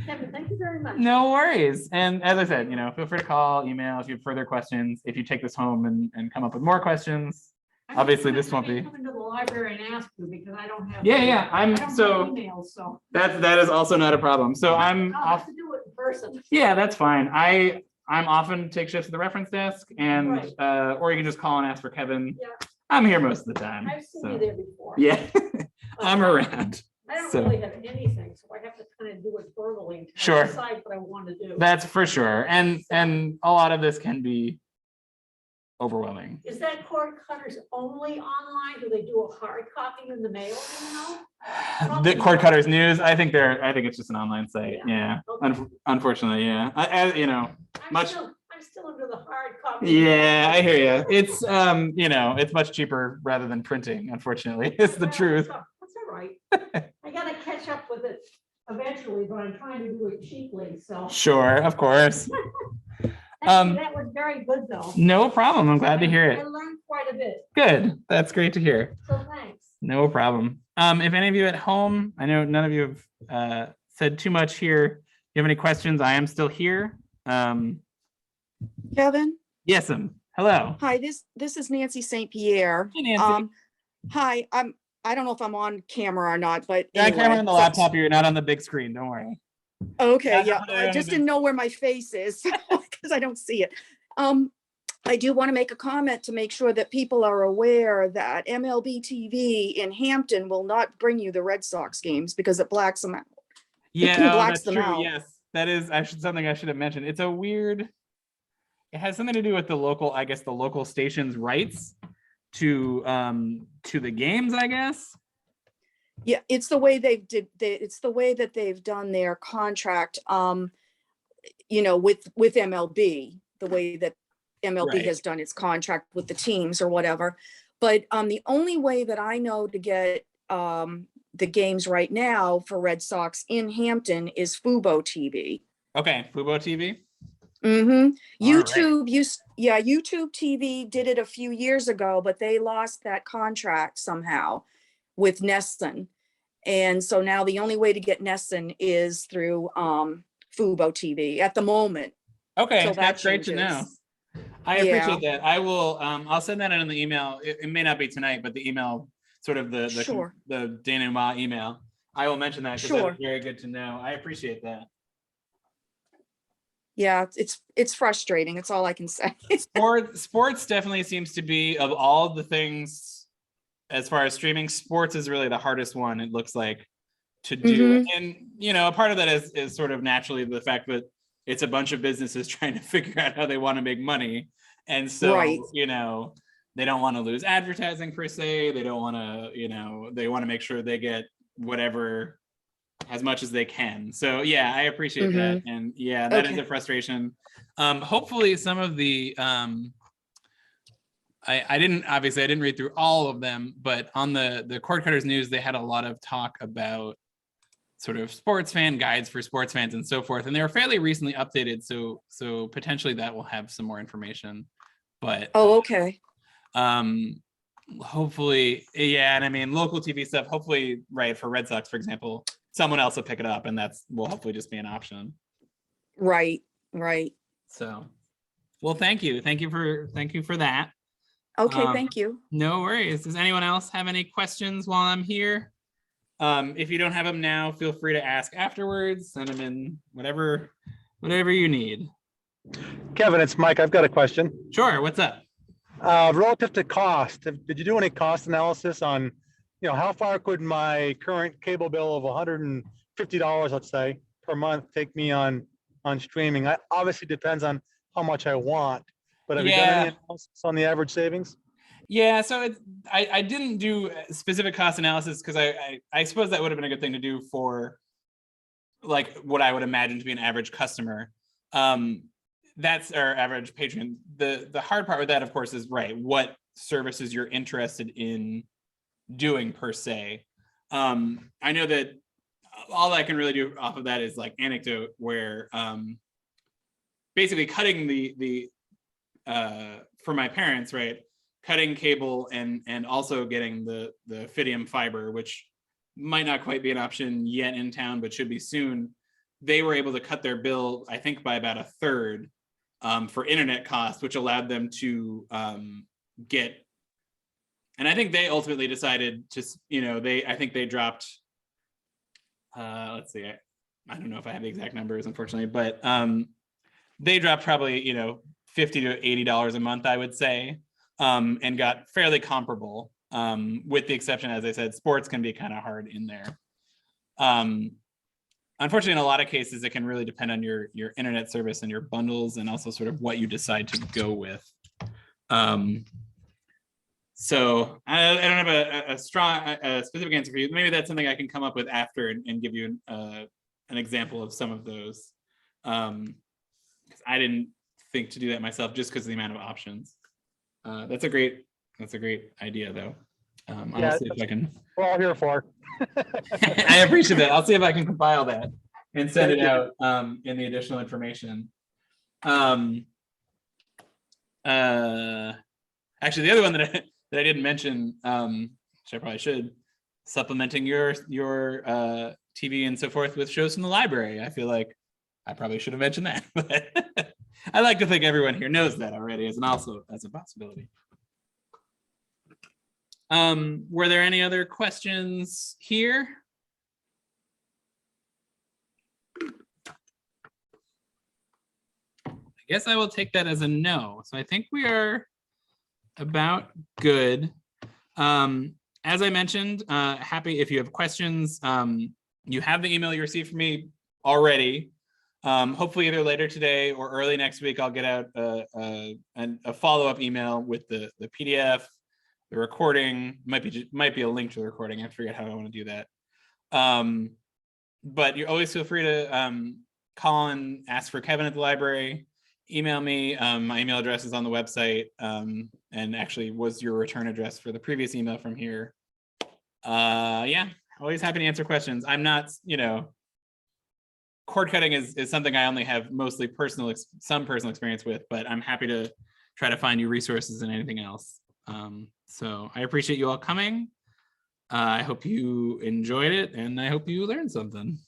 Kevin, thank you very much. No worries. And as I said, feel free to call, email if you have further questions. If you take this home and come up with more questions, obviously this won't be. Come into the library and ask you because I don't have. Yeah. I don't have emails, so that is also not a problem. So I'll have to do it in person. Yeah, that's fine. I'm often take shifts at the reference desk, and right. Or you can just call and ask for Kevin. Yeah. I'm here most of the time. I've seen you there before. Yeah, I'm around. I don't really have anything, so I have to kind of do it verbally. Sure. Decide what I want to do. That's for sure, and a lot of this can be overwhelming. Is that Cord Cutters only online? Do they do a hard copy in the mail? Do you know? The Cord Cutters News. I think it's just an online site. Yeah. Okay. Unfortunately, yeah. I'm still into the hard copy. Yeah, I hear you. It's it's much cheaper rather than printing. Unfortunately, it's the truth. That's all right. I gotta catch up with it eventually, but I'm trying to do it cheaply. So sure, of course. That was very good, though. No problem. I'm glad to hear it. I learned quite a bit. Good. That's great to hear. So thanks. No problem. If any of you at home, I know none of you have said too much here. If you have any questions, I am still here. Kevin? Yes, hello. Hi, this is Nancy St. Pierre. Hey, Nancy. Hi, I don't know if I'm on camera or not, but You're on anyway. camera on the laptop, you're not on the big screen, don't worry. Okay, yeah, Yeah, I just didn't know where my face is because I don't see it. I do want to make a comment to make sure that people are aware that MLB TV in Hampton will not bring you the Red Sox games because it blacks them out. Yeah, oh, blacks that's them true. out. Yes, that is actually something I should have mentioned. It's a weird, it has something to do with the local, I guess the local station's rights to the games, I guess. Yeah, it's the way it's the way that they've done their contract, you know, with MLB, the way that MLB Right. has done its contract with the teams or whatever. But the only way that I know to get the games right now for Red Sox in Hampton is Fubo TV. Okay, Fubo TV. Mm-hmm. All right. YouTube TV did it a few years ago, but they lost that contract somehow with Nesson. And so now the only way to get Nesson is through Fubo TV at the moment. Okay, Till that that's great to know. changes. I Yeah. appreciate that. I will. I'll send that in the email. It may not be tonight, but the email, sort of the Sure. the denouement email. I will mention that because Sure. that's very good to know. I appreciate that. Yeah, it's frustrating. It's all I can say. Sports definitely seems to be, of all the things as far as streaming, sports is really the hardest one, it looks like, to do. And you know, a part of that is sort of naturally the fact that it's a bunch of businesses trying to figure out how they want to make money. And so, Right. you know, they don't want to lose advertising per se. They don't want to, you know, they want to make sure they get whatever, as much as they can. So yeah, I appreciate that. And yeah, that is a frustration. Hopefully some of the, I didn't read through all of them, but on the Cord Cutters News, they had a lot of talk about sort of sports fan guides for sports fans and so forth. And they were fairly recently updated. So potentially that will have some more information, but hopefully, yeah. And I mean, local TV stuff, hopefully, right, for Red Sox, for example, someone else will pick it up, and that's will hopefully just be an option. Right. So, well, thank you for that. Okay, thank you. No worries. Does anyone else have any questions while I'm here? If you don't have them now, feel free to ask afterwards. Send them in, whatever you need. Kevin, it's Mike. I've got a question. Sure. What's up? Relative to cost, did you do any cost analysis on, you know, how far could my current cable bill of $150, let's say, per month take me on streaming? That obviously depends on how much I want, but have you done any analysis on the average savings? Yeah, so I didn't do specific cost analysis because I suppose that would have been a good thing to do for like what I would imagine to be an average customer. That's our average patron. The hard part with that, of course, is right, what services you're interested in doing per se. I know that all I can really do off of that is like anecdote, where basically cutting the for my parents, right, cutting cable and also getting the Fidium fiber, which might not quite be an option yet in town, but should be soon. They were able to cut their bill, I think, by about a third for internet costs, which allowed them to get. And I think they ultimately decided to, you know, I think they dropped. Let's see, I don't know if I have the exact numbers, unfortunately, but they dropped probably, you know, $50 to $80 a month, I would say, and got fairly comparable, with the exception, as I said, sports can be kind of hard in there. Unfortunately, in a lot of cases, it can really depend on your internet service and your bundles, and also sort of what you decide to go with. So I don't have a specific answer for you. Maybe that's something I can come up with after and give you an example of some of those. Because I didn't think to do that myself, just because of the amount of options. That's a great idea, though. I'll see if I can. We're all here for. I appreciate that. I'll see if I can compile that and send it out in the additional information. Actually, the other one that I didn't mention, which I probably should, supplementing your TV and so forth with shows from the library. I feel like I probably should have mentioned that, but I like to think everyone here knows that already as a possibility. Were there any other questions here? I guess I will take that as a no. So I think we are about good. As I mentioned, happy if you have questions. You have the email you received from me already. Hopefully either later today or early next week, I'll get out a follow-up email with the PDF, the recording. Might be a link to the recording. I forget how I want to do that. But you always feel free to call and ask for Kevin at the library. Email me. My email address is on the website, and actually was your return address for the previous email from here. Yeah, always happy to answer questions. I'm not, cord cutting is something I only have mostly some personal experience with, but I'm happy to try to find you resources and anything else. So I appreciate you all coming. I hope you enjoyed it, and I hope you learned something.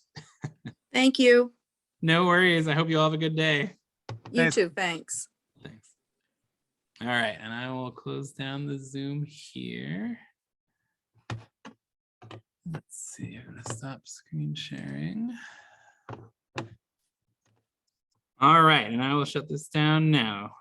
Thank you. No worries. I hope you all have a good day. You Thanks. too. Thanks. Thanks. All right, and I will close down the Zoom here. Let's see, I'm gonna stop screen sharing. All right, and I will shut this down now.